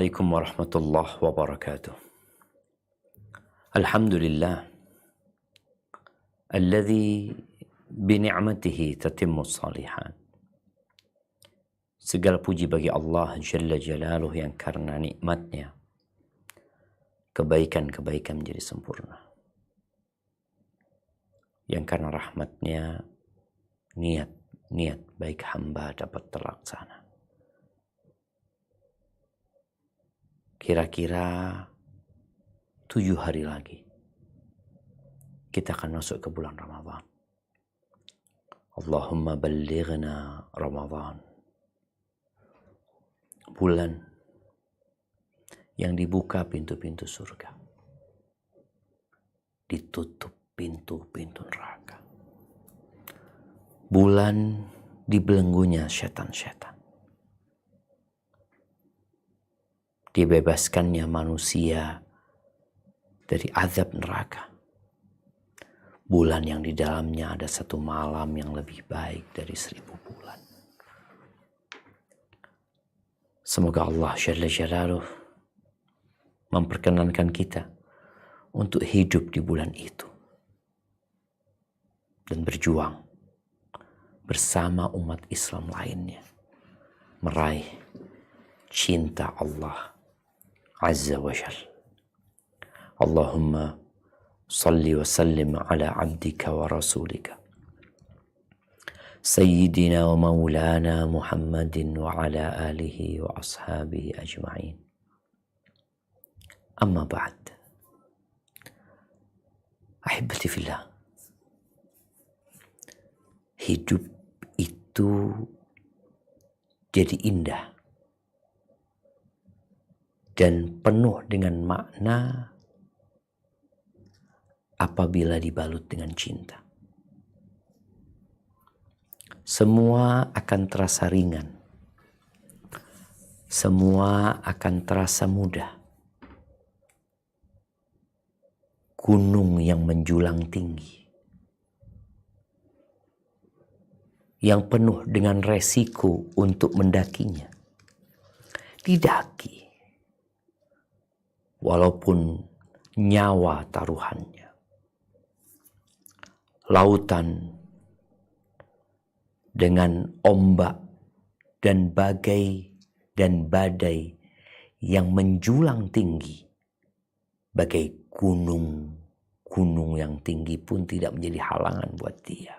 Assalamualaikum warahmatullahi wabarakatuh. Alhamdulillah alladzi bini'matihi tatimmus salihat. Segala puji bagi Allah Jalla Jalaluh yang karena nikmatnya kebaikan-kebaikan menjadi sempurna. Yang karena rahmatnya niat baik hamba dapat terlaksana. Kira-kira 7 hari lagi kita akan masuk ke bulan Ramadan. Allahumma ballighna Ramadan. Bulan yang dibuka pintu-pintu surga, ditutup pintu-pintu neraka. Bulan dibelenggunya setan-setan. Dibebaskannya manusia dari azab neraka. Bulan yang di dalamnya ada satu malam yang lebih baik dari 1000 bulan. Semoga Allah Jalla Jalaluh memperkenankan kita untuk hidup di bulan itu dan berjuang bersama umat Islam lainnya meraih cinta Allah Azza wa Jalla. Allahumma salli wa sallim ala abdika wa rasulika Sayyidina wa maulana Muhammadin wa ala alihi wa ashabihi ajma'in. Amma ba'd. Ahibati fillah. Hidup itu jadi indah dan penuh dengan makna apabila dibalut dengan cinta. Semua akan terasa ringan. Semua akan terasa mudah. Gunung yang menjulang tinggi, yang penuh dengan resiko untuk mendakinya, didaki. Walaupun nyawa taruhannya. Lautan dengan ombak dan badai yang menjulang tinggi. Bagai gunung yang tinggi pun tidak menjadi halangan buat dia.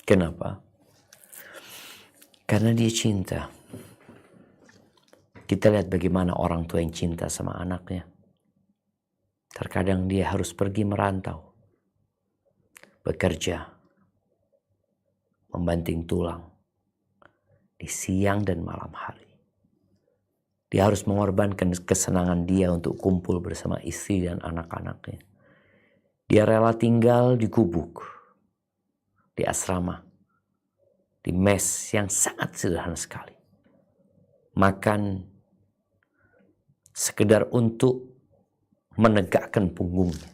Kenapa? Karena dia cinta. Kita lihat bagaimana orang tua yang cinta sama anaknya. Terkadang dia harus pergi merantau, bekerja, membanting tulang di siang dan malam hari. Dia harus mengorbankan kesenangan dia untuk kumpul bersama istri dan anak-anaknya. Dia rela tinggal di gubuk, di asrama, di mes yang sangat sederhana sekali. Makan sekedar untuk menegakkan punggungnya.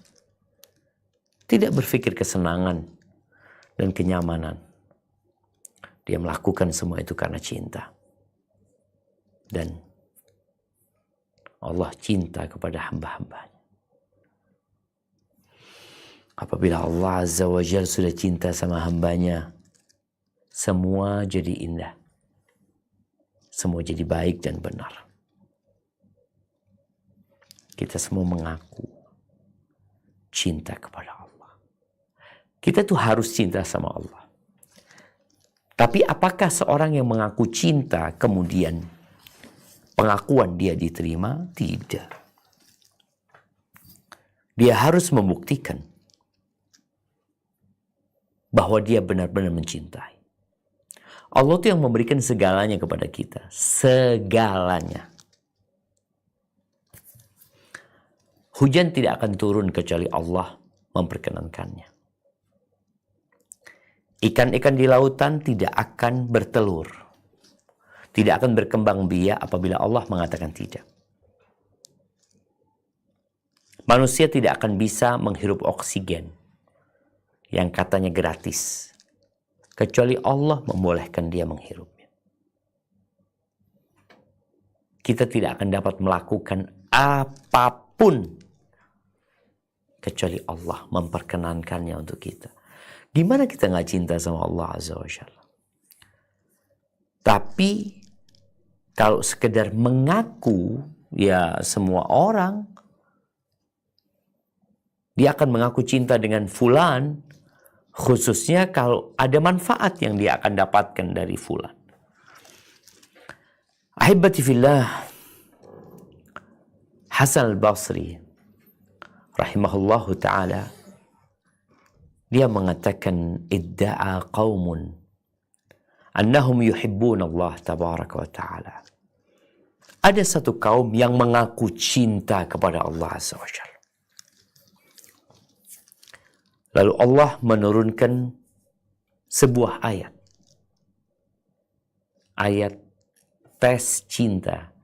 Tidak berpikir kesenangan dan kenyamanan. Dia melakukan semua itu karena cinta. Dan Allah cinta kepada hamba-hambanya. Apabila Allah Azza wa Jalla sudah cinta sama hambanya, semua jadi indah. Semua jadi baik dan benar. Kita semua mengaku cinta kepada Allah. Kita tuh harus cinta sama Allah. Tapi apakah seorang yang mengaku cinta kemudian pengakuan dia diterima? Tidak. Dia harus membuktikan bahwa dia benar-benar mencintai. Allah itu yang memberikan segalanya kepada kita. Segalanya. Hujan tidak akan turun kecuali Allah memperkenankannya. Ikan-ikan di lautan tidak akan bertelur. Tidak akan berkembang biak apabila Allah mengatakan tidak. Manusia tidak akan bisa menghirup oksigen yang katanya gratis, kecuali Allah membolehkan dia menghirupnya. kita tidak akan dapat melakukan apapun kecuali Allah memperkenankannya untuk kita. Gimana kita nggak cinta sama Allah Azza wa Jalla? Tapi kalau sekedar mengaku, ya semua orang, dia akan mengaku cinta dengan fulan, khususnya kalau ada manfaat yang dia akan dapatkan dari fulan. Ahibati fillah, Hasan al-Basri rahimahullahu ta'ala, dia mengatakan, idda'a qaumun annahum yuhibbun Allah tabaraka wa ta'ala. Ada satu kaum yang mengaku cinta kepada Allah Azza wa Jalla. Lalu Allah menurunkan sebuah ayat. Ayat tes cinta.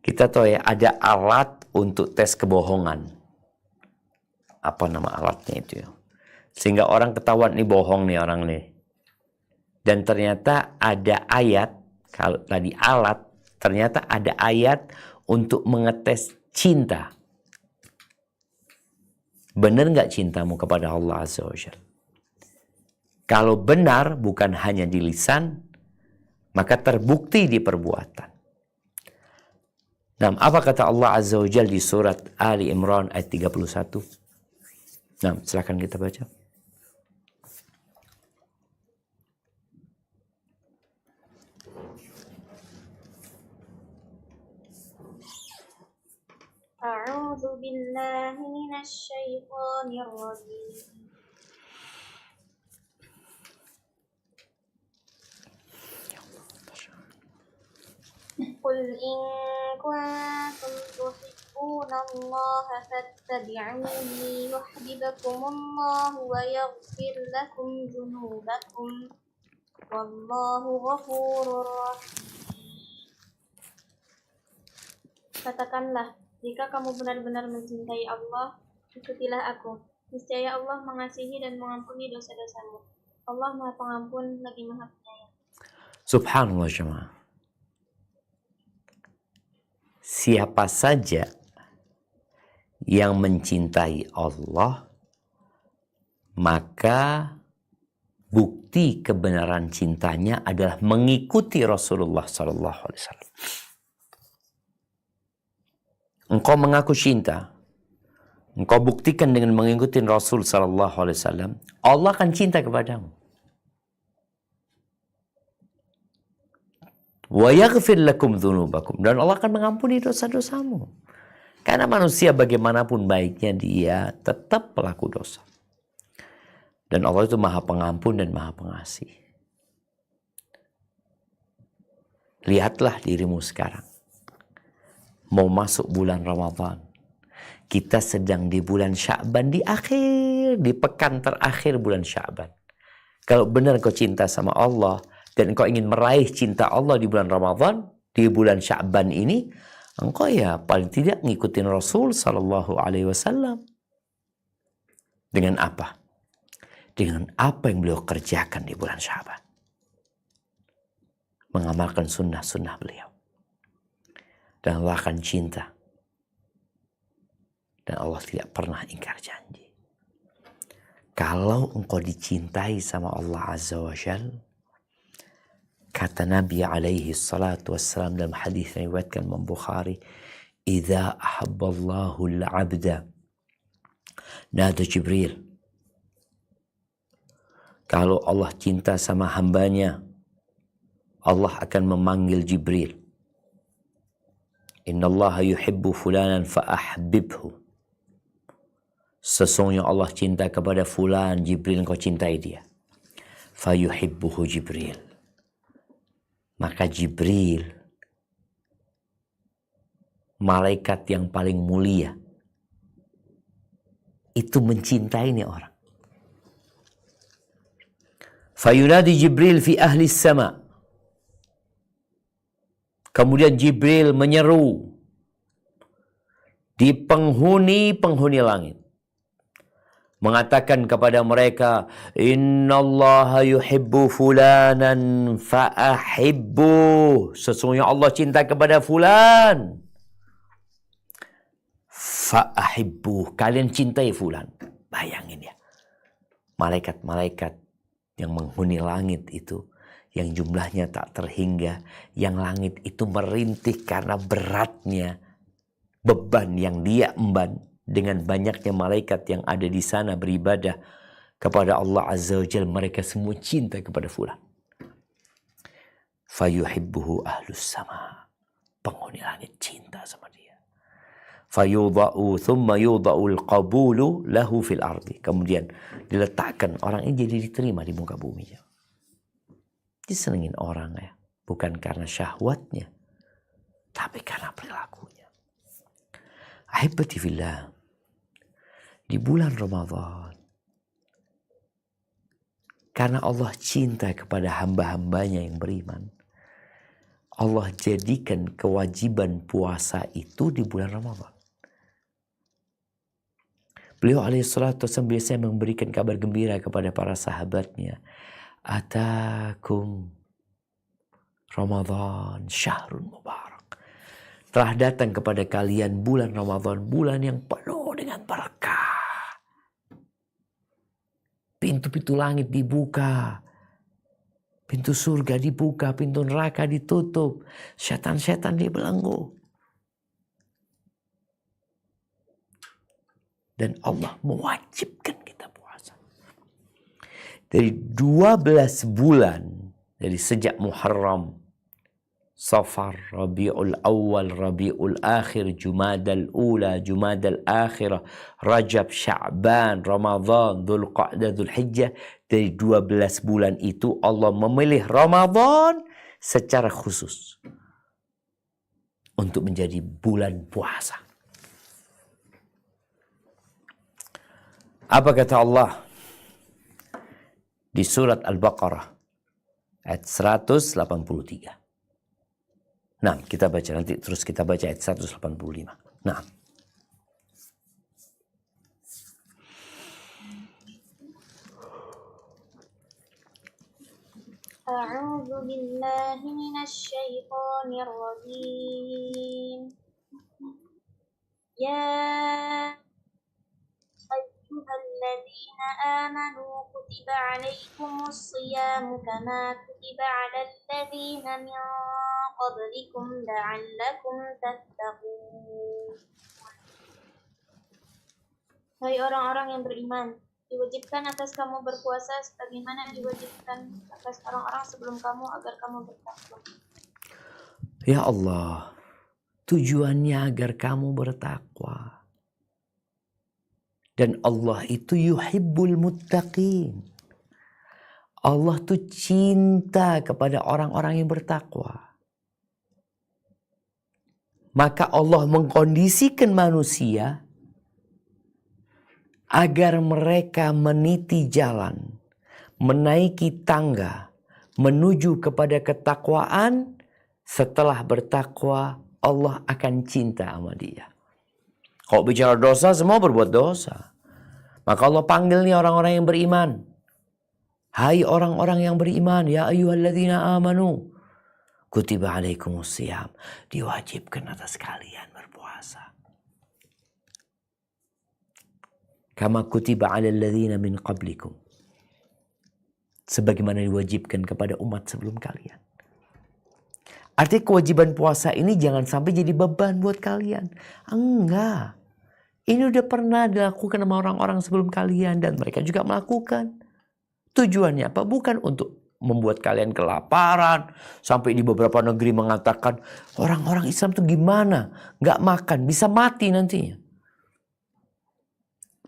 Kita tahu ya, ada alat untuk tes kebohongan. Apa nama alatnya itu ya? Sehingga orang ketahuan nih bohong nih orang nih. Dan ternyata ada ayat, kalau tadi alat, ternyata ada ayat untuk mengetes cinta. Benar nggak cintamu kepada Allah Azza wa Jalla? Kalau benar, bukan hanya di lisan, maka terbukti di perbuatan. Nah, apa kata Allah Azza wa Jalla di surat Ali Imran ayat 31? Nah, silakan kita baca. A'udzu billahi minasy syaithanir rajim. Qul in kuntum tuhibbunallaha fattabi'uni yuhibbukumullahu wa yaghfir lakum dzunubakum. Wallahu ghafurur rahim. Katakanlah, jika kamu benar-benar mencintai Allah, ikutilah aku. Niscaya Allah mengasihi dan mengampuni dosa-dosamu. Allah Maha Pengampun lagi Maha Penyayang. Subhanallah jemaah. Siapa saja yang mencintai Allah, maka bukti kebenaran cintanya adalah mengikuti Rasulullah sallallahu alaihi wasallam. Engkau mengaku cinta, engkau buktikan dengan mengikuti Rasul sallallahu alaihi wasallam, Allah akan cinta kepadamu. Wa yaghfir lakum dzunubakum, dan Allah akan mengampuni dosa-dosamu. Karena manusia bagaimanapun baiknya, dia tetap pelaku dosa. Dan Allah itu Maha Pengampun dan Maha Pengasih. Lihatlah dirimu sekarang. Mau masuk bulan Ramadan. Kita sedang di bulan Sya'ban, di pekan terakhir bulan Sya'ban. Kalau benar kau cinta sama Allah dan kau ingin meraih cinta Allah di bulan Ramadan, di bulan Sya'ban ini, engkau ya paling tidak ngikutin Rasul sallallahu alaihi wasallam. Dengan apa? Dengan apa yang beliau kerjakan di bulan Sya'ban. Mengamalkan sunnah-sunnah beliau. Dan Allah akan cinta. Dan Allah tidak pernah ingkar janji. Kalau engkau dicintai sama Allah Azza wa Jalla, kata Nabi alaihi salatu wassalam dalam hadis yang diriwayatkan Imam Bukhari, "Idza ahabballahu al-'abda nada Jibril." Kalau Allah cinta sama hambanya, Allah akan memanggil Jibril. Innallaha yuhibbu fulanan fa'ahbibhu. Sesungguhnya Allah cinta kepada fulan, Jibril kau cintai dia. Fayuhibbuhu Jibril. Maka Jibril, malaikat yang paling mulia, itu mencintai ini orang. Fayunadi Jibril fi ahli sama. Kemudian Jibril menyeru di penghuni langit. mengatakan kepada mereka, innallaha yuhibbu fulanan fa'ahibbu, sesungguhnya Allah cinta kepada fulan, fa'ahibbu, kalian cintai fulan. Bayangin ya, malaikat-malaikat yang menghuni langit itu, yang jumlahnya tak terhingga, yang langit itu merintih karena beratnya beban yang dia emban dengan banyaknya malaikat yang ada di sana beribadah kepada Allah Azza wa Jalla. Mereka semua cinta kepada fulan. Fayuhibbuhu ahlus sama, penghuni langit cinta sama dia. Fayudha'u thumma yudha'ul qabulu lahu fil ardi, kemudian diletakkan orang ini jadi diterima di muka bumi. Disenengin orang ya, bukan karena syahwatnya, tapi karena perilakunya. Ahibati fillah, di bulan Ramadan, karena Allah cinta kepada hamba-hambanya yang beriman, Allah jadikan kewajiban puasa itu di bulan Ramadan. Beliau alaihissalatu wassalam biasanya memberikan kabar gembira kepada para sahabatnya. Atakum Ramadan syahrun mubarak. Telah datang kepada kalian bulan Ramadan, bulan yang penuh dengan berkah. Pintu-pintu langit dibuka, pintu surga dibuka, pintu neraka ditutup, setan-setan dibelenggu. Dan Allah mewajibkan kita puasa. Dari 12 bulan, dari sejak Muharram, Safar, Rabiul Awal, Rabiul Akhir, Jumadal Ula, Jumadal Akhirah, Rajab, Sya'ban, Ramadan, Dzulqa'dah, Dzulhijjah. Dari 12 bulan itu Allah memilih Ramadan secara khusus untuk menjadi bulan puasa. Apa kata Allah di surat Al-Baqarah ayat 183. Nah, kita baca nanti terus kita baca ayat 185. Nah. A'udzu billahi minasy syaithanir rajim. Ya ayyuhalladzina amanu kutiba 'alaikumus shiyamu kama kutiba 'alal ladzina min qablikum la'allakum tattaqun. Hai orang-orang yang beriman, diwajibkan atas kamu berpuasa sebagaimana diwajibkan atas orang-orang sebelum kamu agar kamu bertakwa. Ya Allah, tujuannya agar kamu bertakwa. Dan Allah itu yuhibbul muttaqin. Allah tuh cinta kepada orang-orang yang bertakwa. Maka Allah mengkondisikan manusia agar mereka meniti jalan, menaiki tangga, menuju kepada ketakwaan. Setelah bertakwa, Allah akan cinta sama dia. Kalau bicara dosa, semua berbuat dosa. Maka Allah panggil nih orang-orang yang beriman. Hai orang-orang yang beriman, ya ayyuhalladzina amanu, kutiba alaikumus syiyam, diwajibkan atas kalian berpuasa. Kama kutiba alal ladzina min qablikum, sebagaimana diwajibkan kepada umat sebelum kalian. Artinya kewajiban puasa ini jangan sampai jadi beban buat kalian. Enggak. Ini udah pernah dilakukan sama orang-orang sebelum kalian dan mereka juga melakukan. Tujuannya apa? Bukan untuk membuat kalian kelaparan. Sampai di beberapa negeri mengatakan orang-orang Islam tuh gimana? Nggak makan, bisa mati nantinya.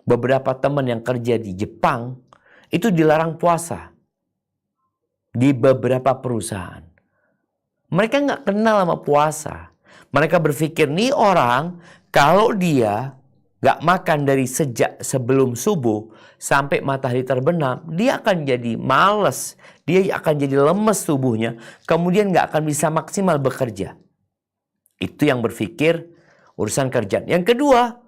Beberapa teman yang kerja di Jepang itu dilarang puasa di beberapa perusahaan. Mereka nggak kenal sama puasa. Mereka berpikir nih orang kalau dia nggak makan dari sejak sebelum subuh sampai matahari terbenam, dia akan jadi malas, dia akan jadi lemes tubuhnya, kemudian nggak akan bisa maksimal bekerja. Itu yang berpikir urusan kerjaan. Yang kedua,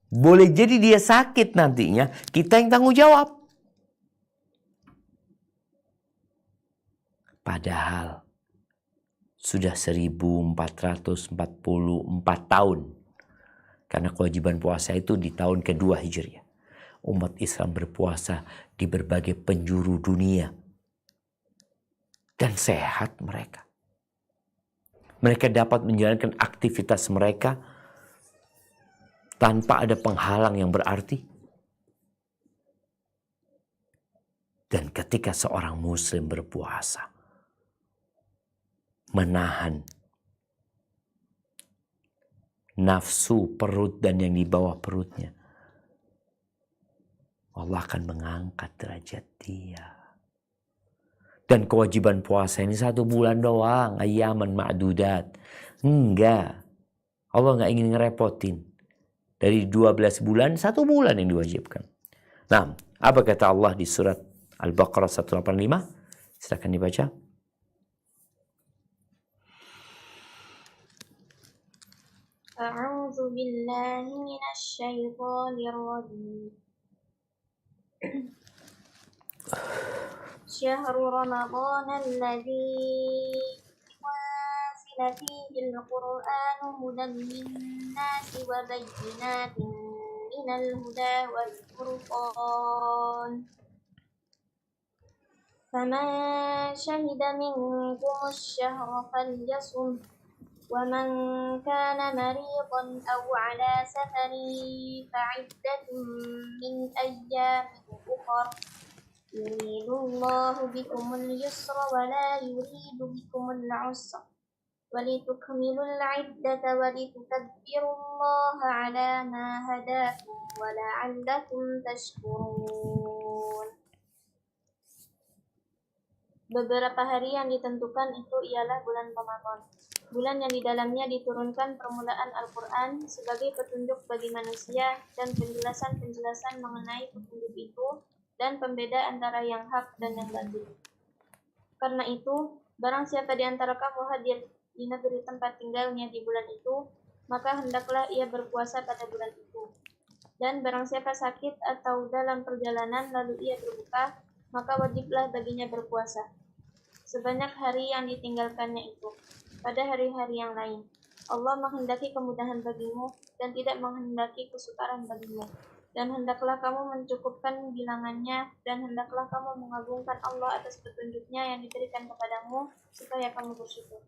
Boleh jadi dia sakit nantinya, kita yang tanggung jawab. Padahal sudah 1444 tahun. Karena kewajiban puasa itu di tahun kedua Hijriah. Umat Islam berpuasa di berbagai penjuru dunia. Dan sehat mereka. Mereka dapat menjalankan aktivitas mereka tanpa ada penghalang yang berarti. Dan ketika seorang muslim berpuasa, menahan nafsu perut dan yang di bawah perutnya, Allah akan mengangkat derajat dia. Dan kewajiban puasa ini 1 bulan doang, ayyaman ma'dudat. Enggak. Allah enggak ingin ngerepotin. Dari 12 bulan, 1 bulan yang diwajibkan. Nah, apa kata Allah di surat Al-Baqarah 185? Silakan dibaca. A'udzu billahi minasy syaithanir rajim. Syahrul Ramadan alladzi unzila fihi al-Qur'anu hudan lin-nasi wa bayyinatin minal huda wal furqan. Faman syahida minkum asy-syahra falyasum. ومن كان مريضا أو على سفر فعدة من أيام أخر يريد الله بكم اليسر ولا يريد بكم العسر ولتكملوا العدة ولتكبروا الله على ما هداكم ولعلكم تشكرون. Beberapa hari yang ditentukan itu ialah bulan Ramadan, bulan yang di dalamnya diturunkan permulaan Al-Quran sebagai petunjuk bagi manusia dan penjelasan-penjelasan mengenai petunjuk itu dan pembeda antara yang hak dan yang batil. Karena itu, barang siapa di antara kamu hadir di negeri tempat tinggalnya di bulan itu, maka hendaklah ia berpuasa pada bulan itu. Dan barang siapa sakit atau dalam perjalanan lalu ia berbuka, maka wajiblah baginya berpuasa sebanyak hari yang ditinggalkannya itu pada hari-hari yang lain. Allah menghendaki kemudahan bagimu dan tidak menghendaki kesukaran bagimu. Dan hendaklah kamu mencukupkan bilangannya dan hendaklah kamu mengagungkan Allah atas petunjuknya yang diberikan kepadamu supaya kamu bersyukur.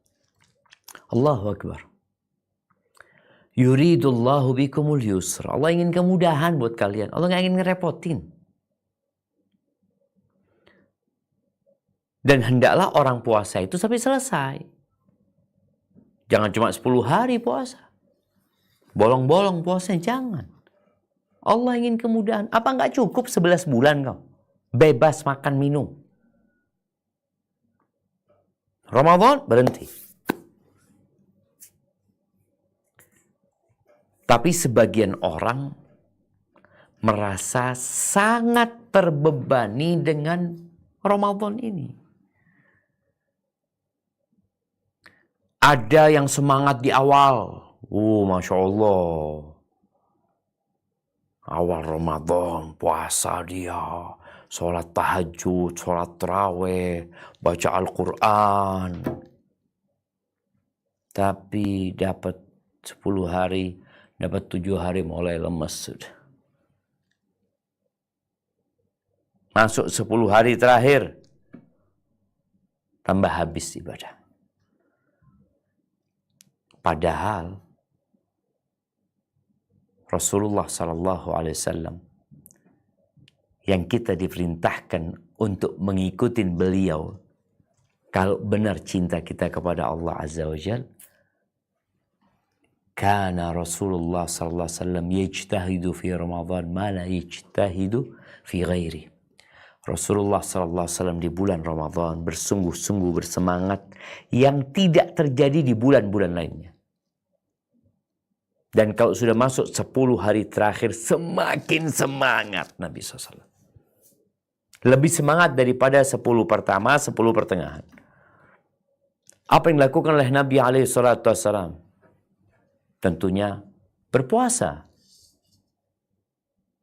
Allahu Akbar. Yuridullahu bikumul yusra. Allah ingin kemudahan buat kalian. Allah nggak ingin ngerepotin. Dan hendaklah orang puasa itu sampai selesai. Jangan cuma 10 hari puasa. Bolong-bolong puasanya, jangan. Allah ingin kemudahan. Apa nggak cukup 11 bulan kau? Bebas makan minum. Ramadan berhenti. Tapi sebagian orang merasa sangat terbebani dengan Ramadan ini. Ada yang semangat di awal. Masya Allah. Awal Ramadan, puasa dia. Sholat tahajud, sholat tarawih, baca Al-Quran. Tapi dapat 10 hari, dapat 7 hari mulai lemes sudah. Masuk 10 hari terakhir, tambah habis ibadah. Padahal Rasulullah SAW yang kita diperintahkan untuk mengikuti beliau, kalau benar cinta kita kepada Allah Azza wa Jal, kana Rasulullah SAW yajtahidu fi Ramadan ma la yajtahidu fi ghairi. Rasulullah SAW di bulan Ramadan bersungguh-sungguh bersemangat yang tidak terjadi di bulan-bulan lainnya. Dan kalau sudah masuk 10 hari terakhir, semakin semangat Nabi SAW. Lebih semangat daripada 10 pertama, 10 pertengahan. Apa yang dilakukan oleh Nabi SAW? Tentunya berpuasa.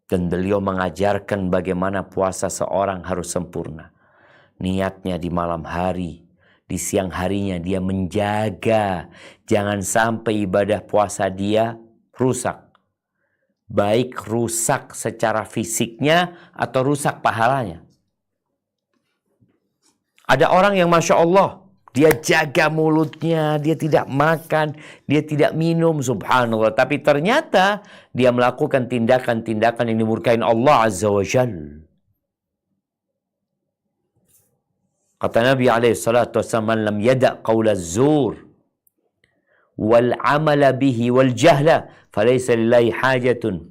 Dan beliau mengajarkan bagaimana puasa seorang harus sempurna. Niatnya di malam hari, di siang harinya dia menjaga. Jangan sampai ibadah puasa dia rusak. Baik rusak secara fisiknya atau rusak pahalanya. Ada orang yang Masya Allah, dia jaga mulutnya, dia tidak makan, dia tidak minum, subhanallah. Tapi ternyata dia melakukan tindakan-tindakan yang dimurkain Allah Azza wa Jal. Kata Nabi SAW, "Man lam yada' qawla zur wal amala bihi wal jahla falaysa lillahi hajatun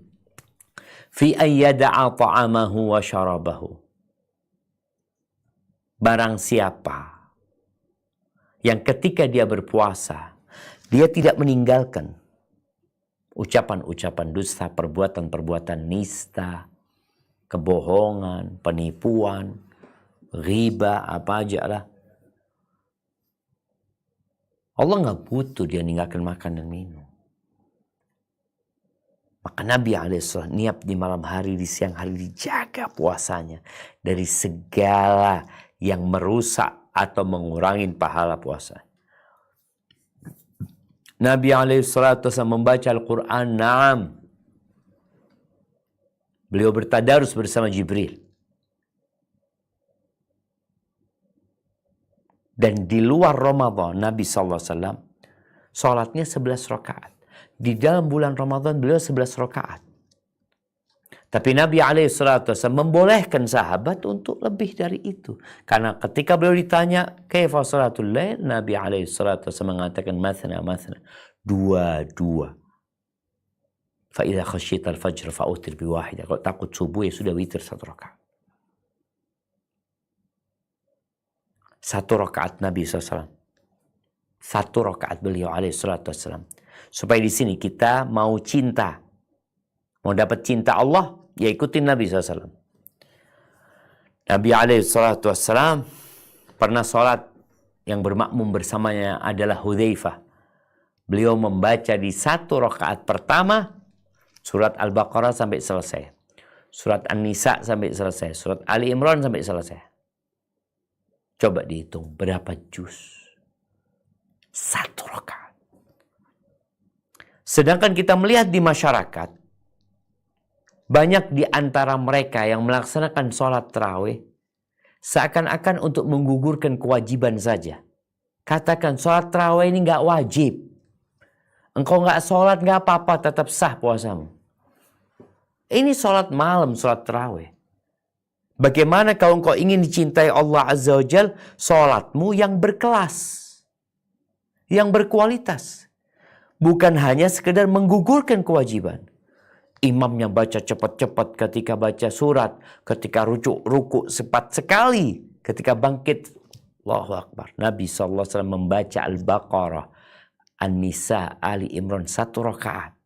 fi an yada'a ta'amahu wa syarabahu." Barang siapa yang ketika dia berpuasa, dia tidak meninggalkan ucapan-ucapan dusta, perbuatan-perbuatan nista, kebohongan, penipuan, riba, apa aja lah. Allah nggak butuh dia ninggalkan makan dan minum. Maka Nabi SAW niat di malam hari, di siang hari dijaga puasanya dari segala yang merusak atau mengurangi pahala puasa. Nabi SAW membaca Al-Quran, na'am. Beliau bertadarus bersama Jibril. Dan di luar Ramadan, Nabi SAW sholatnya 11 rakaat. Di dalam bulan Ramadan beliau 11 rakaat. Tapi Nabi SAW membolehkan sahabat untuk lebih dari itu. Karena ketika beliau ditanya, kaifa salatul lail? Nabi SAW mengatakan, mathna, mathna. Dua. Fa'idha khasyita al-fajr fa'utir biwahidah. Kalau takut subuh ya sudah witir 1 rakaat. 1 rakaat Nabi SAW. 1 rakaat beliau SAW. Supaya di sini kita mau cinta. Mau dapat cinta Allah, ya ikutin Nabi SAW. Nabi SAW pernah sholat yang bermakmum bersamanya adalah Hudzaifah. Beliau membaca di 1 rakaat pertama surat Al-Baqarah sampai selesai. Surat An-Nisa sampai selesai. Surat Ali Imran sampai selesai. Coba dihitung berapa juz. 1 rakaat. Sedangkan kita melihat di masyarakat, banyak di antara mereka yang melaksanakan sholat tarawih seakan-akan untuk menggugurkan kewajiban saja. Katakan sholat tarawih ini nggak wajib. Engkau nggak sholat nggak apa-apa, tetap sah puasamu. Ini sholat malam, sholat tarawih. Bagaimana kalau engkau ingin dicintai Allah Azza wa Jal, sholatmu yang berkelas, yang berkualitas. Bukan hanya sekedar menggugurkan kewajiban. Imamnya baca cepat-cepat ketika baca surat. Ketika ruku cepat sekali. Ketika bangkit, Allahu Akbar. Nabi SAW membaca Al-Baqarah, An-Nisa, Ali Imran 1 rakaat.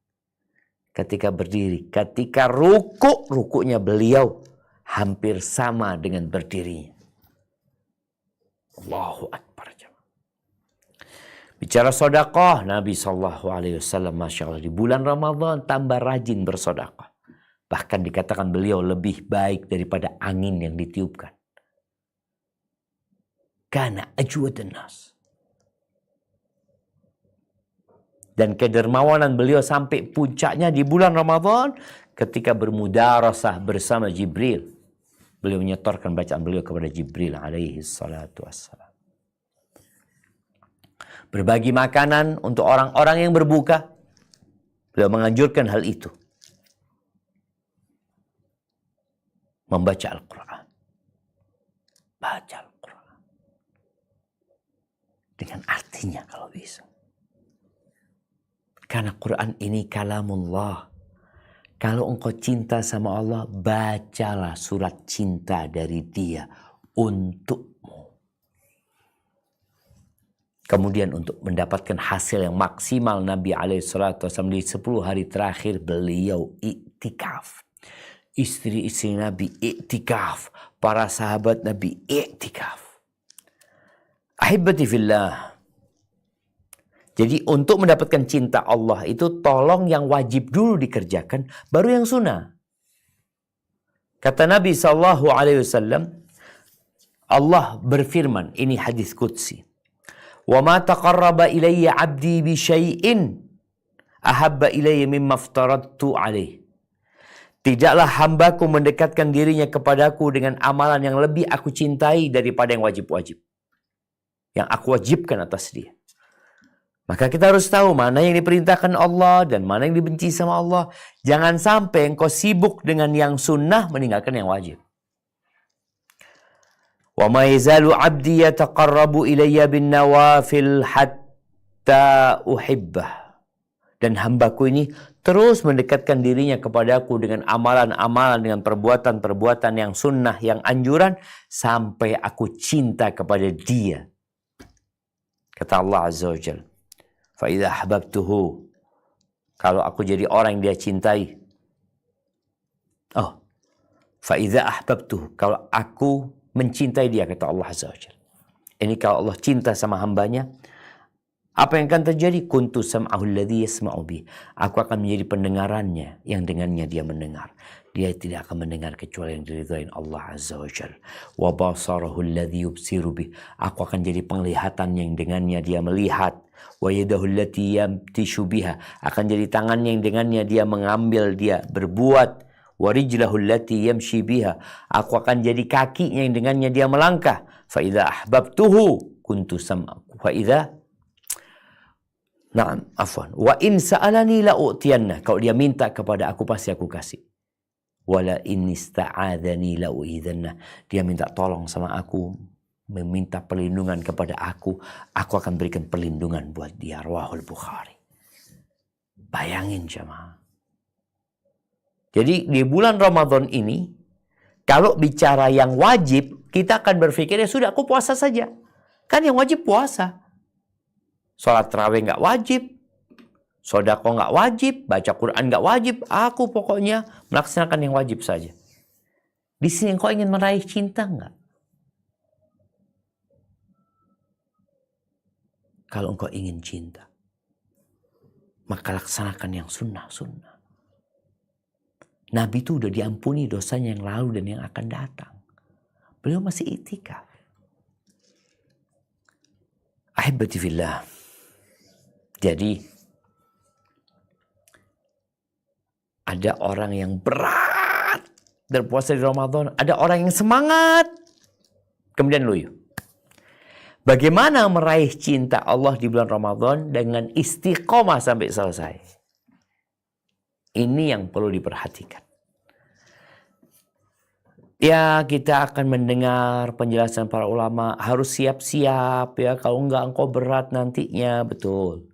Ketika berdiri. Ketika rukunya beliau hampir sama dengan berdirinya. Allahu Akbar. Bicara sedekah, Nabi SAW, Masya Allah, di bulan Ramadan tambah rajin bersedekah. Bahkan dikatakan beliau lebih baik daripada angin yang ditiupkan. Kana ajwadan nas. Dan kedermawanan beliau sampai puncaknya di bulan Ramadan ketika bermudarasah bersama Jibril. Beliau menyetorkan bacaan beliau kepada Jibril alaihi salatu wassalam. Berbagi makanan untuk orang-orang yang berbuka. Beliau menganjurkan hal itu. Membaca Al-Quran. Baca Al-Quran. Dengan artinya kalau bisa. Karena Quran ini kalamullah. Kalau engkau cinta sama Allah, bacalah surat cinta dari Dia untukmu. Kemudian untuk mendapatkan hasil yang maksimal, Nabi SAW di 10 hari terakhir beliau iktikaf. Istri-istri Nabi iktikaf. Para sahabat Nabi iktikaf. Ahibati fillah. Jadi untuk mendapatkan cinta Allah itu tolong yang wajib dulu dikerjakan, baru yang sunnah. Kata Nabi SAW, Allah berfirman, ini hadis qudsi. Wa ma taqarraba ilayya 'abdi bi syai'in ahabba ilayya mimma aftaradtu alaih. Tidaklah hambaku mendekatkan dirinya kepadaku dengan amalan yang lebih aku cintai daripada yang wajib-wajib, yang aku wajibkan atas dia. Maka kita harus tahu mana yang diperintahkan Allah dan mana yang dibenci sama Allah. Jangan sampai engkau sibuk dengan yang sunnah meninggalkan yang wajib. Wa ma yazalu 'abdi yataqarrabu ilayya bin nawafil hatta uhibbah. Dan hambaku ini terus mendekatkan dirinya kepadaku dengan amalan-amalan, dengan perbuatan-perbuatan yang sunnah, yang anjuran, sampai aku cinta kepada dia. Kata Allah Azza wa Jalla, fa idza ahbabtuhu, kalau aku jadi orang yang dia cintai. Fa idza ahbabtuhu, kalau aku mencintai dia, kata Allah Azza wa Jalla. Ini kalau Allah cinta sama hambanya, apa yang akan terjadi? Kuntu sam'ahu alladhi yasma'u bih. Aku akan menjadi pendengarannya yang dengannya dia mendengar. Dia tidak akan mendengar kecuali yang diridhoin Allah Azza wa Jalla. Wa basarahu alladhi yubsiru bih. Aku akan jadi penglihatan yang dengannya dia melihat. Wa yadahu allati yamtishu biha. Akan jadi tangannya yang dengannya dia mengambil, dia berbuat. Wa rijlahu allati yamshi biha. Aku akan jadi kakinya yang dengannya dia melangkah. Fa idza ahbabtuhu kuntu sam'ahu. Fa idza Naam, afwan. Wa in sa'alani la u'tiyanna. Kalau dia minta kepada aku, pasti aku kasih. Wala in ista'adzani la u'idhanna. Dia minta tolong sama aku, meminta perlindungan kepada aku akan berikan perlindungan buat dia. Rawahul Bukhari. Bayangin jemaah. Jadi di bulan Ramadan ini, kalau bicara yang wajib, kita akan berpikir, ya sudah, aku puasa saja. Kan yang wajib puasa. Sholat tarawih nggak wajib, sedekah nggak wajib, baca Quran nggak wajib. Aku pokoknya melaksanakan yang wajib saja. Di sini engkau ingin meraih cinta nggak? Kalau engkau ingin cinta, maka laksanakan yang sunnah-sunnah. Nabi itu udah diampuni dosanya yang lalu dan yang akan datang. Beliau masih i'tikaf. Ahibati fillah. Jadi ada orang yang berat berpuasa di Ramadan, ada orang yang semangat kemudian loyo. Bagaimana meraih cinta Allah di bulan Ramadan dengan istiqomah sampai selesai? Ini yang perlu diperhatikan. Ya, kita akan mendengar penjelasan para ulama, harus siap-siap ya, kalau enggak engkau berat nantinya, betul.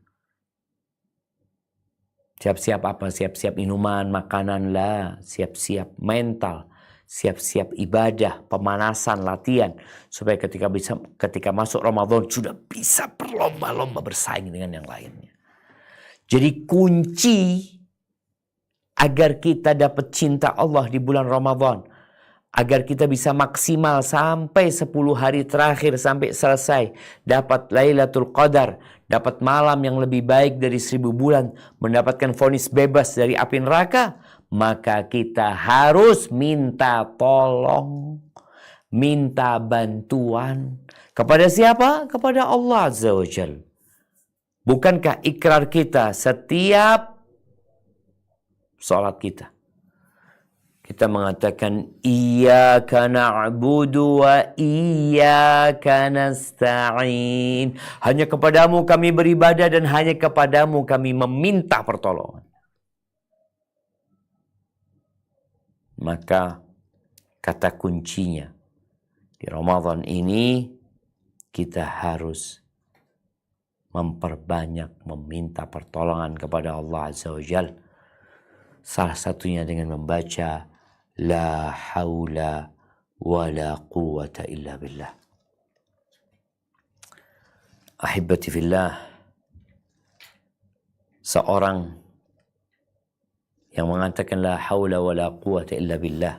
Siap-siap apa? Siap-siap minuman, makanan lah, siap-siap mental, siap-siap ibadah, pemanasan, latihan, supaya ketika masuk Ramadan sudah bisa berlomba-lomba bersaing dengan yang lainnya. Jadi kunci agar kita dapat cinta Allah di bulan Ramadan, agar kita bisa maksimal sampai 10 hari terakhir sampai selesai, dapat Lailatul Qadar, dapat malam yang lebih baik dari 1000 bulan, mendapatkan vonis bebas dari api neraka, maka kita harus minta tolong, minta bantuan kepada siapa? Kepada Allah Azza wa Jalla. Bukankah ikrar kita setiap sholat kita? Kita mengatakan iyyaka na'budu wa iyyaka nasta'in. Hanya kepadamu kami beribadah dan hanya kepadamu kami meminta pertolongan. Maka kata kuncinya di Ramadan ini kita harus memperbanyak meminta pertolongan kepada Allah Azza wa Jalla. Salah satunya dengan membaca La haula wa la quwata illa billah. Ahibati fillah, seorang yang mengatakan la haula wa la quwata illa billah,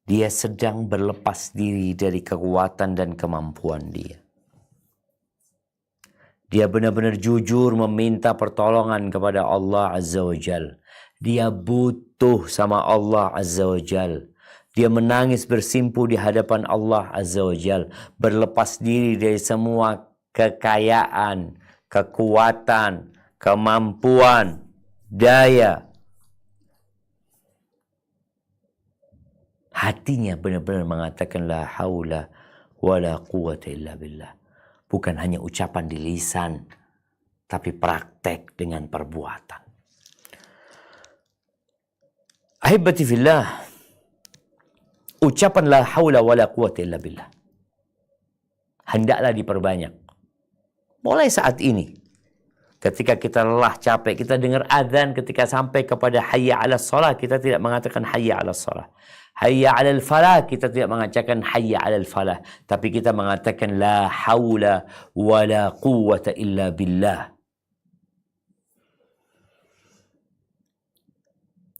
dia sedang berlepas diri dari kekuatan dan kemampuan dia. Dia benar-benar jujur meminta pertolongan kepada Allah Azza wa Jalla. Dia butuh sama Allah Azza wa Jal. Dia menangis bersimpu di hadapan Allah Azza wa Jal. Berlepas diri dari semua kekayaan, kekuatan, kemampuan, daya. Hatinya benar-benar mengatakan la haula wala quwata illa billah. Bukan hanya ucapan di lisan, tapi praktek dengan perbuatan. Ahibati fillah, ucapan la haula wala quwata illa billah hendaklah diperbanyak. Mulai saat ini, ketika kita lelah, capek, kita dengar azan, ketika sampai kepada hayya 'alas shalah, kita tidak mengatakan hayya 'alas shalah. Hayya 'alal falah, kita tidak mengatakan hayya 'alal falah, tapi kita mengatakan la haula wala quwwata illa billah.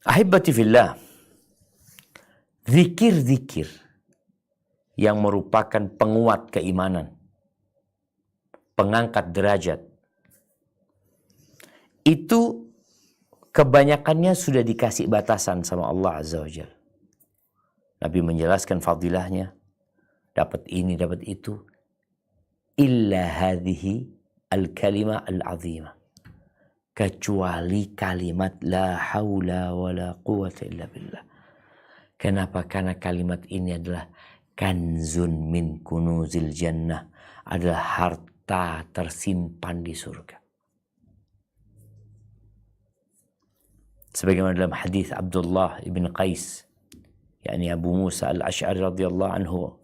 Ahibati fillah, zikir-zikir yang merupakan penguat keimanan, pengangkat derajat, itu kebanyakannya sudah dikasih batasan sama Allah Azza wa Jalla. Nabi menjelaskan fadilahnya, dapat ini, dapat itu. Illa hadhihi al-kalimah al-azimah. Kecuali kalimat la haula wa la quwata illa billah. Kenapa? Karena kalimat ini adalah kanzun min kunuzil jannah. Adalah harta tersimpan di surga. Sebagaimana dalam hadis Abdullah ibn Qais, yakni Abu Musa al-Ash'ari radhiyallahu anhu,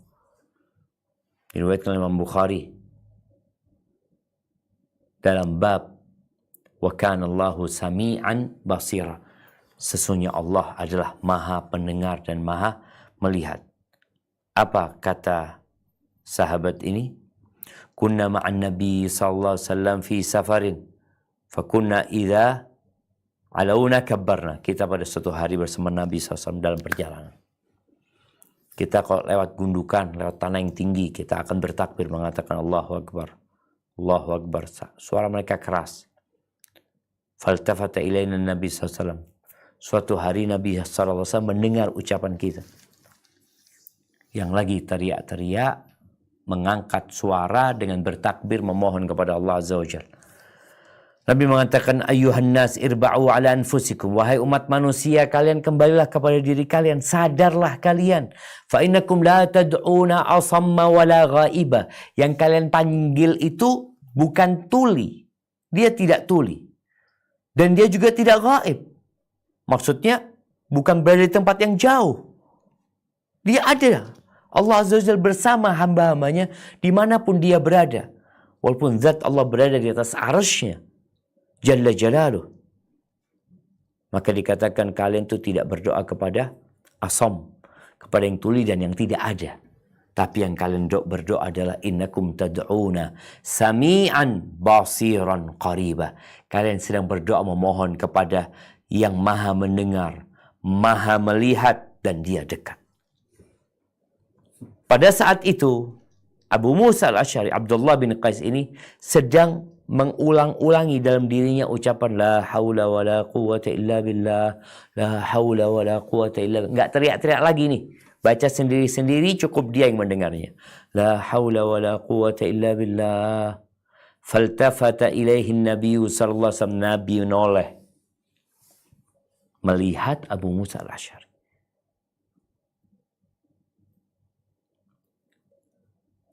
diriwayatkan oleh Imam Bukhari dalam bab wa kana Allahu sami'an basira. Sesungguhnya Allah adalah maha pendengar dan maha melihat. Apa kata sahabat ini? Kunna ma'an Nabi sallallahu alaihi wasallam fi safarin fakunna idza alauna kabbarna. Kita pada suatu hari bersama Nabi SAW dalam perjalanan. Kita kalau lewat gundukan, lewat tanah yang tinggi, kita akan bertakbir mengatakan Allahu Akbar. Allahu Akbar. Suara mereka keras. Faltafata ilaina Nabi SAW. Suatu hari Nabi SAW mendengar ucapan kita. Yang lagi teriak-teriak, mengangkat suara dengan bertakbir memohon kepada Allah Azza wa Jalla. Nabi mengatakan, Ayyuhan nas irba'u ala anfusikum. Wahai umat manusia, kalian kembalilah kepada diri kalian. Sadarlah kalian. Fa innakum la tad'una asamma wala ghaiba. Yang kalian panggil itu bukan tuli. Dia tidak tuli. Dan dia juga tidak gaib. Maksudnya, bukan berada di tempat yang jauh. Dia ada. Allah Azza wa Jalla bersama hamba-hambanya dimanapun dia berada. Walaupun zat Allah berada di atas arsy-Nya. Jalla Jalaluh. Maka dikatakan kalian itu tidak berdoa kepada asam, kepada yang tuli dan yang tidak ada. Tapi yang kalian berdoa adalah innakum tad'una sami'an basiran qariba. Kalian sedang berdoa memohon kepada yang maha mendengar, maha melihat dan dia dekat. Pada saat itu Abu Musa al-Ash'ari, Abdullah bin Qais ini sedang mengulang-ulangi dalam dirinya ucapan la haula wala quwata illa billah, la haula wala quwata illa billah. Enggak teriak-teriak lagi nih. Baca sendiri-sendiri, cukup dia yang mendengarnya. La haula wala quwata illa billah. Faltafata ilaihi Nabi sallallahu alaihi wasallam. Nabi menoleh melihat Abu Musa al-Ash'ari.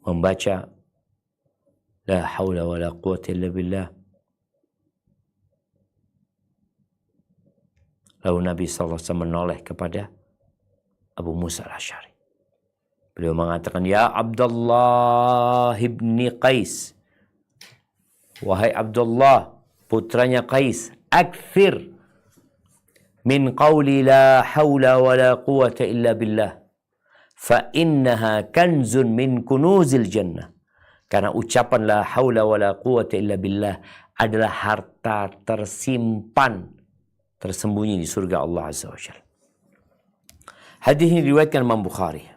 Membaca la haula wala quwata illa billah. Lalu Nabi SAW menoleh kepada Abu Musa al-Ash'ari. Beliau mengatakan, Ya Abdullah ibni Qais. Wahai Abdullah, putranya Qais. Akthir min qawli la hawla wala quwata illa billah. Fa innaha kanzun min kunuzil jannah. Karena ucapan la haula wala quwata illa billah adalah harta tersimpan, tersembunyi di surga Allah Azza wa Jalla. Hadis ini diriwayatkan Imam Bukhari.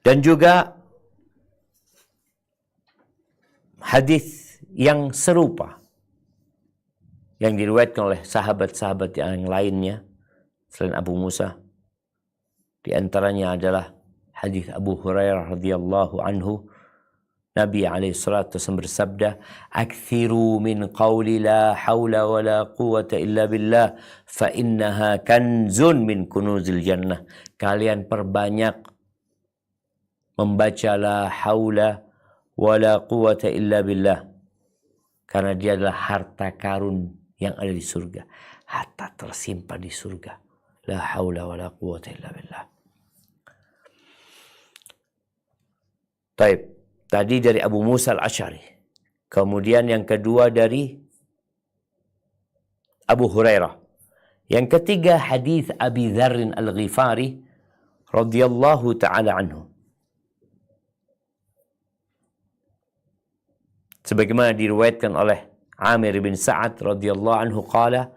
Dan juga hadis yang serupa yang diriwayatkan oleh sahabat-sahabat yang lainnya selain Abu Musa. Di antaranya adalah hadis Abu Hurairah radhiyallahu anhu. Nabi SAW bersabda, "Aktsiru min qawli la hawla wa la quwwata illa billah, fa innaha kanzun min kunuzil jannah." Kalian perbanyak membaca la hawla wa la quwwata illa billah, karena dia adalah harta karun yang ada di surga, harta tersimpan di surga. La hawla wa la quwwata illa billah. Taib. Tadi dari Abu Musa al-Asy'ari. Kemudian yang kedua dari Abu Hurairah. Yang ketiga hadis Abi Dzar al-Ghifari radhiyallahu taala anhu. Sebagaimana diriwayatkan oleh Amir bin Sa'ad radhiyallahu anhu qala,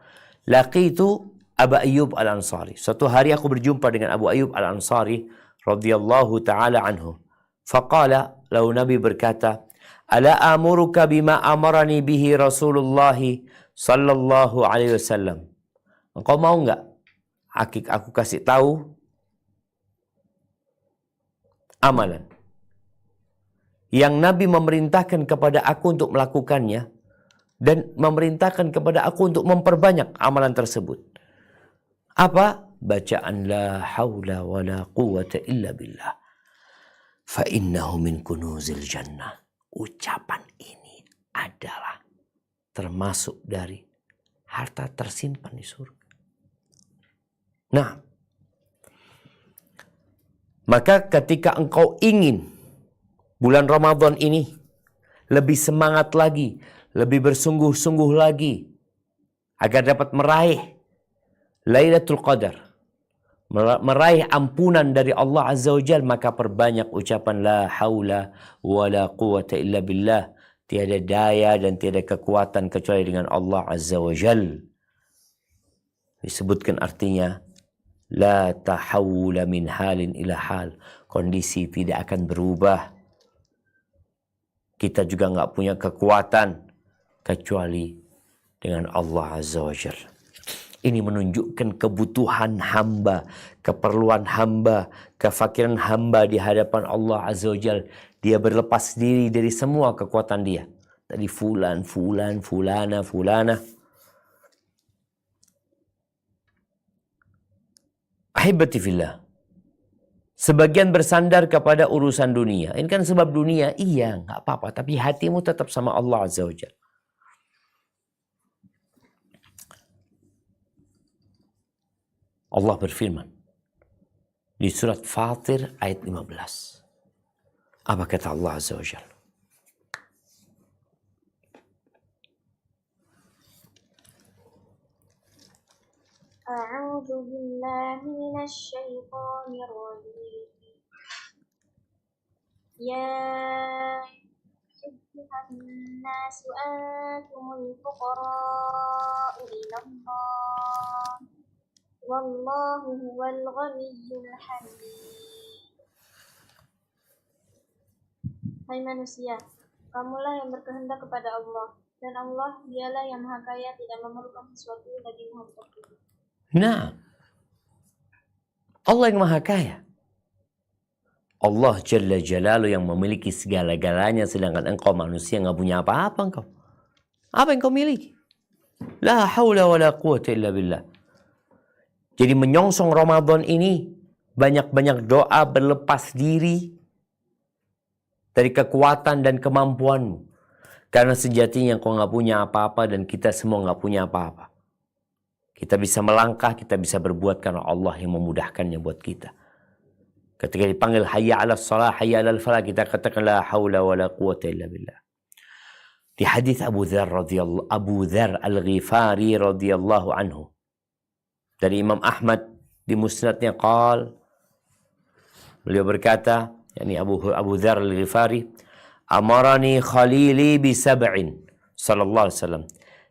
laqitu Abu Ayyub al-Ansari. Suatu hari aku berjumpa dengan Abu Ayyub al-Ansari radhiyallahu taala anhu. Faqala, lalu Nabi berkata, "Ala amuruka bima amarani bihi Rasulullah sallallahu alaihi wasallam." Engkau mau enggak aku kasih tahu amalan yang Nabi memerintahkan kepada aku untuk melakukannya dan memerintahkan kepada aku untuk memperbanyak amalan tersebut. Apa? Bacaan la haula wa la quwwata illa billah. Fa innahu min kunuzil jannah. Ucapan ini adalah termasuk dari harta tersimpan di surga. Nah, maka ketika engkau ingin bulan Ramadan ini lebih semangat lagi, lebih bersungguh-sungguh lagi agar dapat meraih Lailatul Qadar, meraih ampunan dari Allah Azza wa Jal, maka perbanyak ucapan la haula wa la quwwata illa billah. Tiada daya dan tiada kekuatan kecuali dengan Allah Azza wa Jal. Disebutkan artinya la tahawula min halin ila hal. Kondisi tidak akan berubah. Kita juga nggak punya kekuatan kecuali dengan Allah Azza wa Jal. Ini menunjukkan kebutuhan hamba, keperluan hamba, kefakiran hamba di hadapan Allah Azza wa Jal. Dia berlepas diri dari semua kekuatan dia. Tadi fulana. Ahibati fillah. Sebagian bersandar kepada urusan dunia. Ini kan sebab dunia, iya nggak apa-apa. Tapi hatimu tetap sama Allah Azza wa Jal. Allah berfirman di surat Fatir ayat 15. Apa kata Allah Azza wa Jalla? A'udzu billahi minasy syaithanir rajim. Ya ayyuhan nasu antumul fuqara'u ila Allah. Wallahu huwal ghaniyyul hamid. Hai manusia, kamulah yang berkehendak kepada Allah, dan Allah dialah yang maha kaya, tidak memerlukan sesuatu bagi makhluk. Nah, Allah yang maha kaya. Allah Jalla Jalaluhu yang memiliki segala-galanya, sedangkan engkau manusia nggak punya apa-apa engkau. Apa yang kau miliki? La haula wa la quwwata illa billah. Jadi menyongsong Ramadan ini, banyak-banyak doa berlepas diri dari kekuatan dan kemampuanmu. Karena sejatinya kau nggak punya apa-apa dan kita semua nggak punya apa-apa. Kita bisa melangkah, kita bisa berbuat karena Allah yang memudahkannya buat kita. Ketika dipanggil hayya 'alas shalah, hayya 'alal falah, kita katakan la haula wa la quwwata illa billah. Di hadis Abu Dzar al-Ghifari radhiyallahu anhu. Dari Imam Ahmad di musnadnya qal, beliau berkata, yakni Abu Dzar al-Ghifari, amarani khalili bi sab'in sallallahu alaihi wasallam.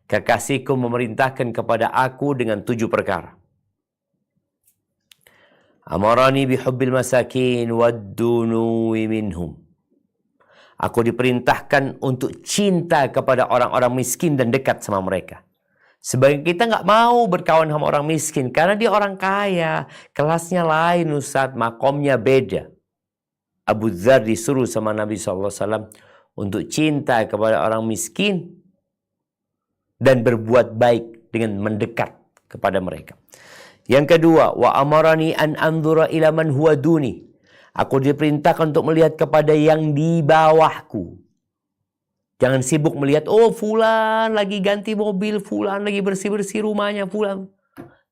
Kekasihku memerintahkan kepada aku dengan 7 perkara. Amarani bi hubbil masakin wad dunuwi minhum. Aku diperintahkan untuk cinta kepada orang-orang miskin dan dekat sama mereka. Sebagian kita nggak mau berkawan sama orang miskin karena dia orang kaya, kelasnya lain Ustaz, makomnya beda. Abu Dzar disuruh sama Nabi SAW untuk cinta kepada orang miskin dan berbuat baik dengan mendekat kepada mereka. Yang kedua, wa amarani an anzura ila man huwa duni. Aku diperintahkan untuk melihat kepada yang di bawahku. Jangan sibuk melihat, oh fulan lagi ganti mobil, fulan lagi bersih-bersih rumahnya, fulan.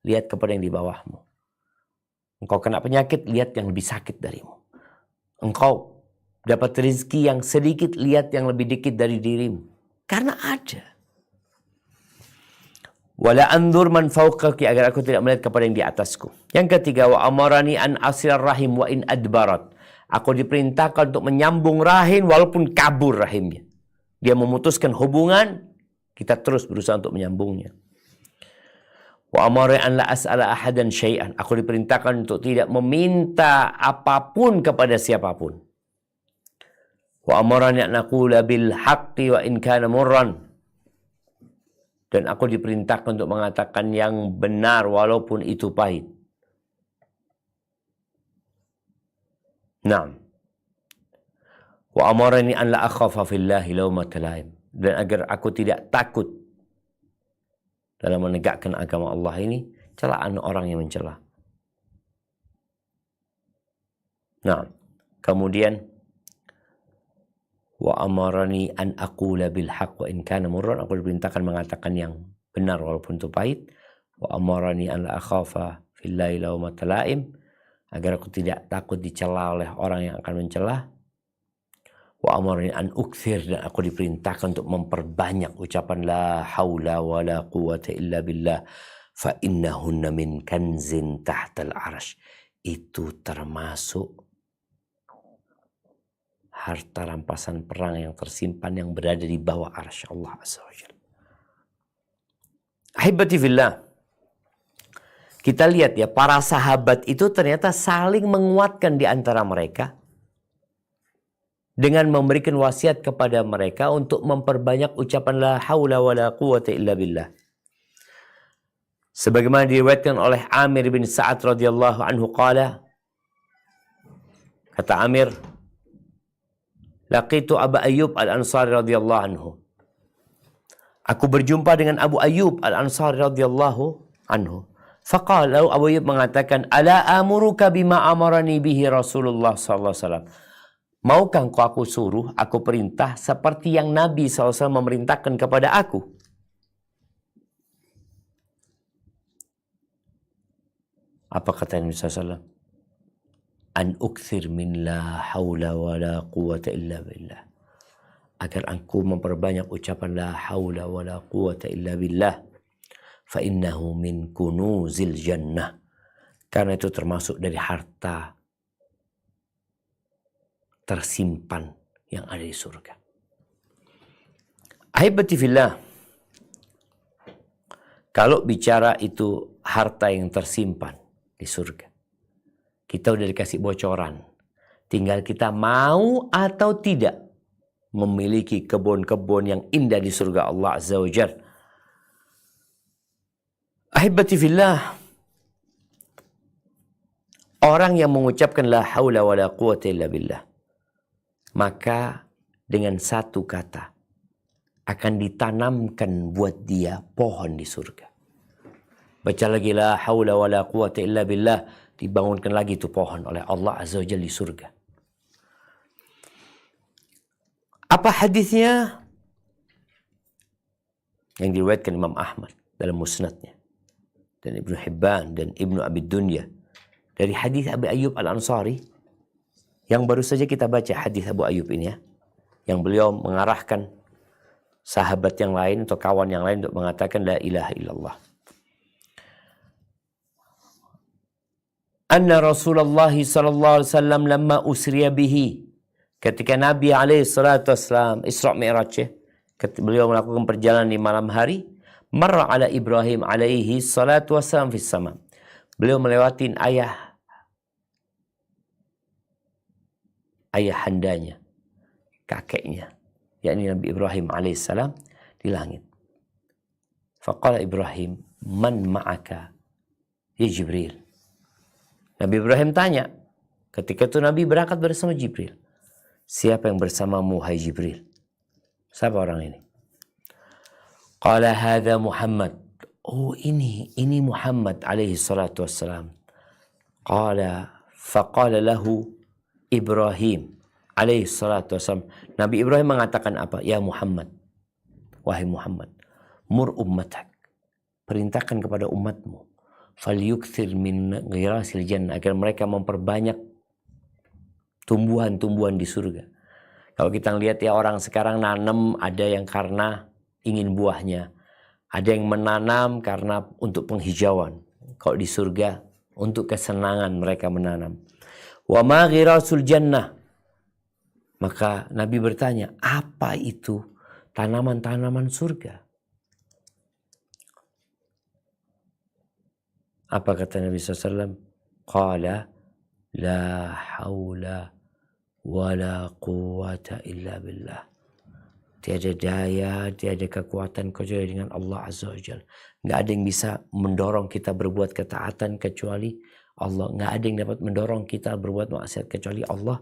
Lihat kepada yang di bawahmu. Engkau kena penyakit, lihat yang lebih sakit darimu. Engkau dapat rezeki yang sedikit, lihat yang lebih dikit dari dirimu. Karena ada. Wala anzur man fawqaki, agar aku tidak melihat kepada yang di atasku. Yang ketiga, wa amarani an asilar rahim wa in adbarat. Aku diperintahkan untuk menyambung rahim walaupun kabur rahimnya. Dia memutuskan hubungan, kita terus berusaha untuk menyambungnya. Wa amarani an la as'ala ahadan syai'an. Aku diperintahkan untuk tidak meminta apapun kepada siapapun. Wa amarani an aqula bil haqqi wa in kana murran. Dan aku diperintahkan untuk mengatakan yang benar walaupun itu pahit. Naam. Wa amarani an la akhafa fillahi lawmata laim. Dan agar aku tidak takut dalam menegakkan agama Allah ini celaan orang yang mencela. Nah, kemudian wa amarani an aqula bil haqq wa in kana murran. Aku diperintahkan mengatakan yang benar walaupun itu pahit. Wa amarani an la akhafa fillahi lawmata laim, agar aku tidak takut dicela oleh orang yang akan mencela. Wa amarani an ukthir, dan aku diperintahkan untuk memperbanyak ucapan la haula wa la quwata illa billah fa innahunna min kanzin tahtal arash. Itu termasuk harta rampasan perang yang tersimpan yang berada di bawah arsy Allah Azza wa Jalla. Ahibati fillah. Kita lihat ya, para sahabat itu ternyata saling menguatkan di antara mereka dengan memberikan wasiat kepada mereka untuk memperbanyak ucapan la haula wa la quwata illa billah. Sebagaimana diriwayatkan oleh Amir bin Sa'ad radhiyallahu anhu qala, kata Amir, laqitu Abu Ayyub Al-Ansari radhiyallahu anhu. Aku berjumpa dengan Abu Ayyub Al-Ansari radhiyallahu anhu. Faqala, Abu Ayyub mengatakan, ala amuruka bima amarani bihi Rasulullah sallallahu alaihi wasallam. Maukah engkau aku suruh, aku perintah seperti yang Nabi SAW memerintahkan kepada aku? Apa kata Nabi SAW? An ukthir min la hawla wa la quwata illa billah. Agar aku memperbanyak ucapan la hawla wa la quwata illa billah. Fa innahu min kunuzil jannah. Karena itu termasuk dari harta tersimpan yang ada di surga. Ahibati fillah. Kalau bicara itu harta yang tersimpan di surga, kita udah dikasih bocoran. Tinggal kita mau atau tidak memiliki kebun-kebun yang indah di surga Allah Azza wa Jalla. Ahibati fillah. Orang yang mengucapkan la haula wa la quwata illa billah, maka dengan satu kata akan ditanamkan buat dia pohon di surga. Baca lagi la haula wa la quwata illa billah, dibangunkan lagi itu pohon oleh Allah Azza wa Jalla di surga. Apa hadisnya? Yang diriwayatkan Imam Ahmad dalam musnadnya, dan Ibnu Hibban dan Ibnu Abi Dunya, dari hadis Abu Ayyub Al-Ansari yang baru saja kita baca hadis Abu Ayyub ini ya, yang beliau mengarahkan sahabat yang lain atau kawan yang lain untuk mengatakan la ilaha illallah. Anna Rasulullah sallallahu alaihi wasallam lamma usriya bihi, ketika Nabi alaihi salatu wasallam Isra Mi'raj, beliau melakukan perjalanan di malam hari, marra ala Ibrahim alaihi salatu wasallam fis sama. Beliau melewatin ayahandanya, kakeknya, yakni Nabi Ibrahim alaihissalam di langit. Faqala Ibrahim, man ma'aka? Ya Jibril. Nabi Ibrahim tanya, ketika itu Nabi berangkat bersama Jibril. Siapa yang bersamamu, hai Jibril? Siapa orang ini? Qala hadha Muhammad. Oh ini Muhammad alaihi salatu wassalam. Faqala lahu Ibrahim alaihi salatu wassalam. Nabi Ibrahim mengatakan apa? Ya Muhammad. Wahai Muhammad. Mur ummatak. Perintahkan kepada umatmu. Falyukthir min ghirasil jannah. Agar mereka memperbanyak tumbuhan-tumbuhan di surga. Kalau kita lihat ya orang sekarang nanam, ada yang karena ingin buahnya. Ada yang menanam karena untuk penghijauan. Kalau di surga, untuk kesenangan mereka menanam. Wa ma ghirasul jannah. Maka Nabi bertanya, apa itu tanaman-tanaman surga? Apa kata Nabi SAW? Qala la hawla wa la quwwata illa billah. Tiada daya, tiada kekuatan kecuali dengan Allah Azza wa Jalla. Nggak ada yang bisa mendorong kita berbuat ketaatan kecuali Allah. Nggak ada yang dapat mendorong kita berbuat maksiat kecuali Allah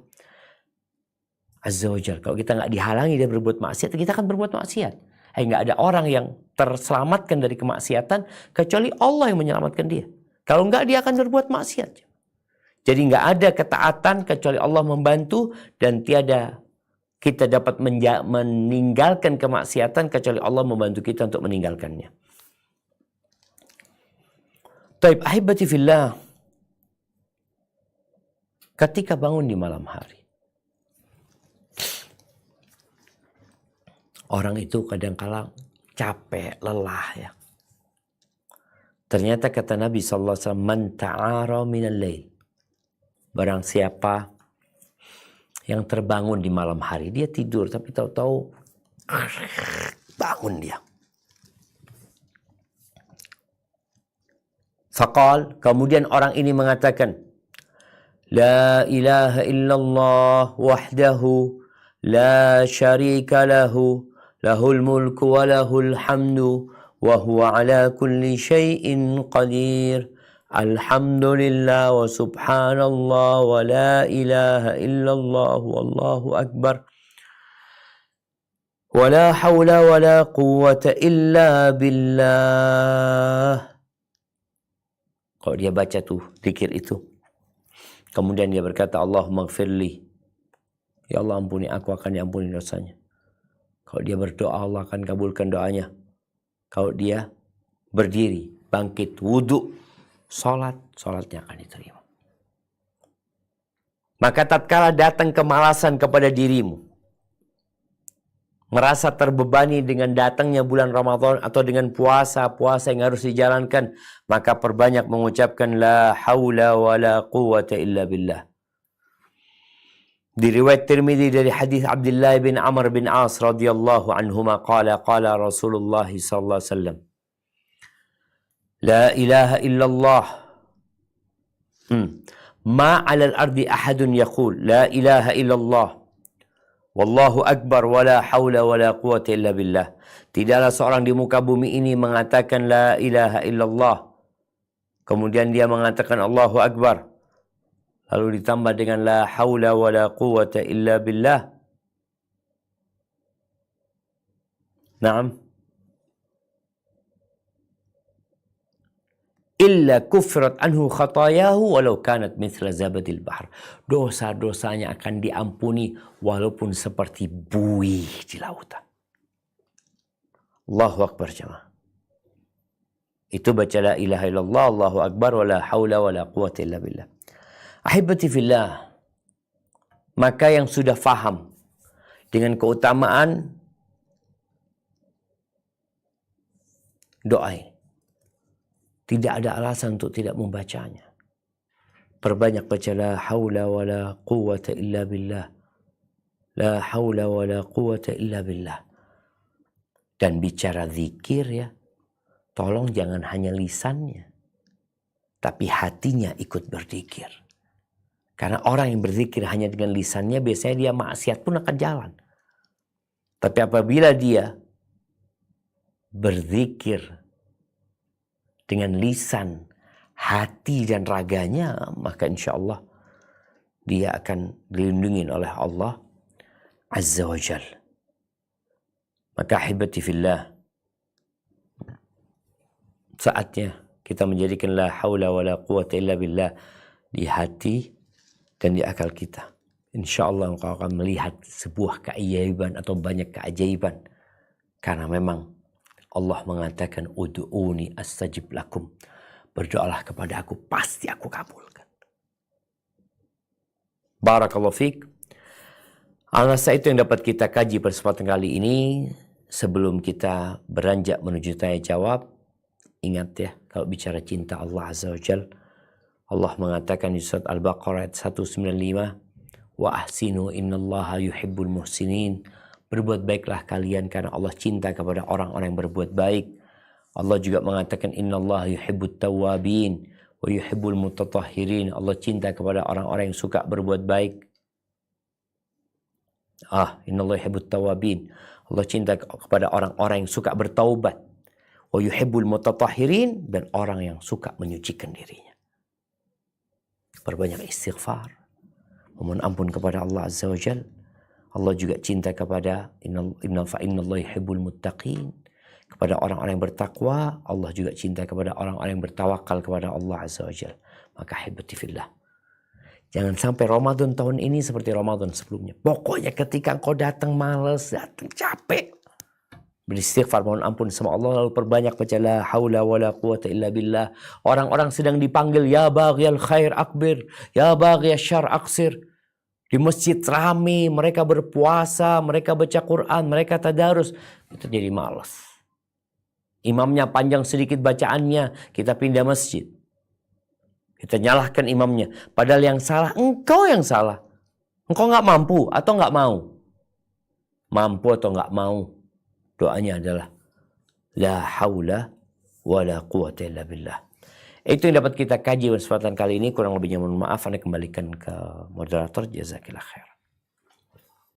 Azza wa Jalla. Kalau kita nggak dihalangi dia berbuat maksiat, kita akan berbuat maksiat. Nggak ada orang yang terselamatkan dari kemaksiatan kecuali Allah yang menyelamatkan dia. Kalau nggak, dia akan berbuat maksiat. Jadi nggak ada ketaatan kecuali Allah membantu, dan tiada kita dapat meninggalkan kemaksiatan kecuali Allah membantu kita untuk meninggalkannya. Taib ahibati fillah. Ketika bangun di malam hari, orang itu kadang-kala capek, lelah ya. Ternyata kata Nabi SAW, man ta'ara minal lail. Barang siapa yang terbangun di malam hari, dia tidur tapi tahu-tahu bangun dia. Faqal, kemudian orang ini mengatakan, la ilaha illallah wahdahu la syarika lahu lahul mulku wa lahul hamdu wa huwa ala kulli syai'in qadir. Alhamdulillah wa subhanallah wa la ilaha illallah wallahu akbar. Wa la hawla wa la quwwata illa billah. Kalau dia baca tuh zikir itu, kemudian dia berkata, Allahumma gfirli. Ya Allah ampuni aku, akan diampuni dosanya. Kalau dia berdoa, Allah akan kabulkan doanya. Kalau dia berdiri, bangkit, wudhu, sholatnya akan diterima. Maka tatkala datang kemalasan kepada dirimu, merasa terbebani dengan datangnya bulan Ramadan atau dengan puasa yang harus dijalankan, maka perbanyak mengucapkan la haula wa la quwwata illa billah. Di riwayat Tirmidzi dari hadis Abdullah bin Amr bin As radhiyallahu anhuma qala Rasulullah sallallahu alaihi wasallam, la ilaha illallah ma 'alal ardi ahadun yaqul la ilaha illallah wallahu akbar wala haula wala quwwata illa billah. Tidaklah seorang di muka bumi ini mengatakan la ilaha illallah, kemudian dia mengatakan Allahu akbar, lalu ditambah dengan la haula wala quwwata illa billah. Naam. Illa kufrat anhu khatayahu walau kanat mithla zabadil bahr. Dosa-dosanya akan diampuni walaupun seperti buih di lautan. Allahu akbar jemaah. Itu baca la ilaha illallah, Allahu akbar, wala haula wala quwwata illa billah. Ahibati fillah. Maka yang sudah faham dengan keutamaan doa, tidak ada alasan untuk tidak membacanya. Perbanyak baca la haula wa la quwwata illa billah. La haula wa la quwwata illa billah. Dan bicara zikir ya, tolong jangan hanya lisannya, tapi hatinya ikut berzikir. Karena orang yang berzikir hanya dengan lisannya, biasanya dia maksiat pun akan jalan. Tapi apabila dia berzikir dengan lisan, hati dan raganya, maka insya Allah dia akan dilindungi oleh Allah Azza wa Jal. Maka ahibati fillah, saatnya kita menjadikan la haula wa la quwata illa billah di hati dan di akal kita. Insya Allah engkau akan melihat sebuah keajaiban atau banyak keajaiban. Karena memang Allah mengatakan ud'uni astajib lakum. Berdoalah kepada aku, pasti aku kabulkan. Barakallahu fiik. Al-Nasa itu yang dapat kita kaji pada kesempatan kali ini. Sebelum kita beranjak menuju tanya jawab, ingat ya, kalau bicara cinta Allah Azza wa Jal, Allah mengatakan di surat Al-Baqarah ayat 195, wa ahsinu innallaha yuhibbul muhsinin. Berbuat baiklah kalian karena Allah cinta kepada orang-orang yang berbuat baik. Allah juga mengatakan innallaha yuhibbut tawwabin wa yuhibbul mutatahhirin. Allah cinta kepada orang-orang yang suka berbuat baik. Innallaha yuhibbut tawwabin. Allah cinta kepada orang-orang yang suka bertaubat. Wa yuhibbul mutatahhirin, dan orang yang suka menyucikan dirinya. Berbanyak istighfar, memohon ampun kepada Allah Azza wa Jal. Allah juga cinta kepada innallaha yuhibbul muttaqin. Kepada orang-orang yang bertakwa. Allah juga cinta kepada orang-orang yang bertawakal kepada Allah Azza wa Jal. Maka hibati fillah, jangan sampai Ramadan tahun ini seperti Ramadan sebelumnya. Pokoknya ketika engkau datang malas, datang capek, beristighfar, mohon ampun sama Allah, lalu perbanyak baca la haula wala quwata illa billah. Orang-orang sedang dipanggil ya baghiyal khair akbir, ya baghiyal syarr aksir. Di masjid rame, mereka berpuasa, mereka baca Quran, mereka tadarus. Itu jadi malas. Imamnya panjang sedikit bacaannya, kita pindah masjid. Kita nyalahkan imamnya. Padahal yang salah, engkau yang salah. Engkau nggak mampu atau nggak mau? Mampu atau nggak mau? Doanya adalah la haula wa la quwata illa billah. Itu yang dapat kita kaji pada kesempatan kali ini. Kurang lebihnya mohon maaf, Anda kembalikan ke moderator. Jazakillah khair.